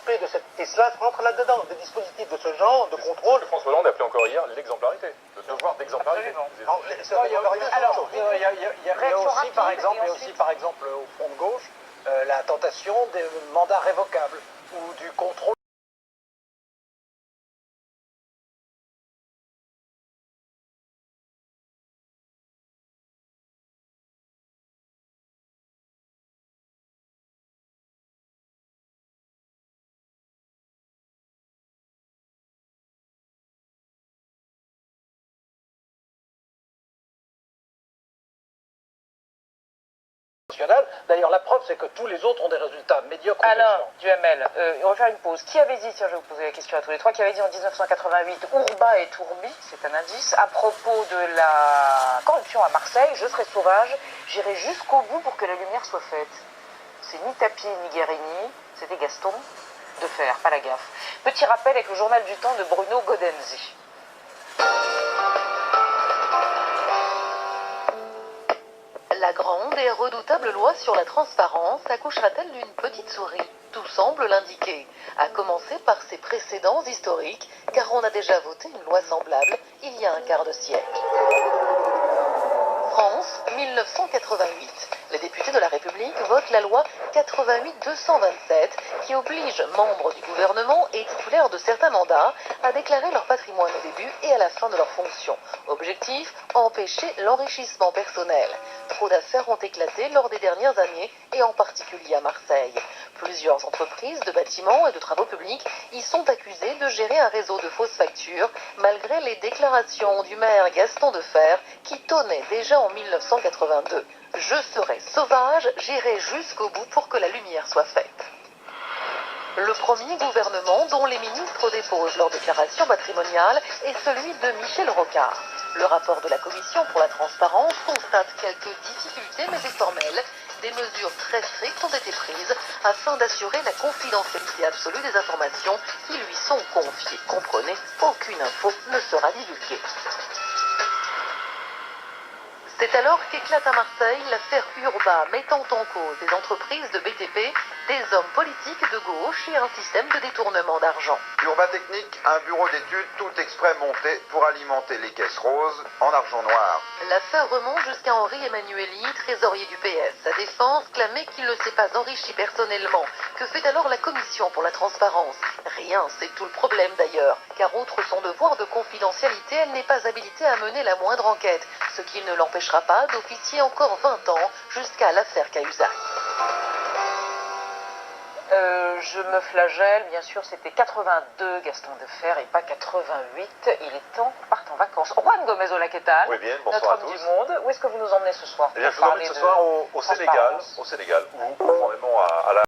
respect de cette... Et cela rentre là-dedans, des dispositifs de ce genre, de contrôle. François Hollande appelait encore hier l'exemplarité, le devoir d'exemplarité. Alors, il y a aussi, par exemple, au front de gauche, la tentation des mandats révocables ou du contrôle. D'ailleurs, la preuve, c'est que tous les autres ont des résultats médiocres. Alors, Duhamel, on va faire une pause. Qui avait dit, tiens, je vais vous poser la question à tous les trois, qui avait dit en 1988, Ourba et Tourbi, c'est un indice, à propos de la corruption à Marseille, je serai sauvage, j'irai jusqu'au bout pour que la lumière soit faite. C'est ni Tapi ni Guérini, c'était Gaston Defferre, pas la gaffe. Petit rappel avec le journal du temps de Bruno Godenzi. La grande et redoutable loi sur la transparence accouchera-t-elle d'une petite souris? Tout semble l'indiquer, à commencer par ses précédents historiques, car on a déjà voté une loi semblable il y a un quart de siècle. France, 1988. Les députés de la République votent la loi 88-227 qui oblige membres du gouvernement et titulaires de certains mandats à déclarer leur patrimoine au début et à la fin de leur fonction. Objectif, empêcher l'enrichissement personnel. Trop d'affaires ont éclaté lors des dernières années et en particulier à Marseille. Plusieurs entreprises de bâtiments et de travaux publics y sont accusées de gérer un réseau de fausses factures malgré les déclarations du maire Gaston Defferre qui tonnait déjà en 1982. Je serai sauvage, j'irai jusqu'au bout pour que la lumière soit faite. Le premier gouvernement dont les ministres déposent leur déclaration patrimoniale est celui de Michel Rocard. Le rapport de la Commission pour la transparence constate quelques difficultés, mais c'est formel. Des mesures très strictes ont été prises afin d'assurer la confidentialité absolue des informations qui lui sont confiées. Comprenez, aucune info ne sera divulguée. C'est alors qu'éclate à Marseille l'affaire Urba, mettant en cause des entreprises de BTP, des hommes politiques de gauche et un système de détournement d'argent. Urba Technique, un bureau d'études tout exprès monté pour alimenter les caisses roses en argent noir. L'affaire remonte jusqu'à Henri Emmanuelli, trésorier du PS. Sa défense clamait qu'il ne s'est pas enrichi personnellement. Que fait alors la Commission pour la transparence? Rien, c'est tout le problème d'ailleurs. Car outre son devoir de confidentialité, elle n'est pas habilitée à mener la moindre enquête, ce qui ne l'empêchera pas d'officier encore 20 ans jusqu'à l'affaire Cahuzac. Je me flagelle, bien sûr, c'était 82 Gaston Defferre et pas 88. Il est temps qu'on parte en vacances. Juan Gomez Olaquetal, Oui, bien, notre bonsoir à homme du tous. monde. Où est-ce que vous nous emmenez ce soir? Eh bien, je vous emmène ce soir au Sénégal, où conformément à la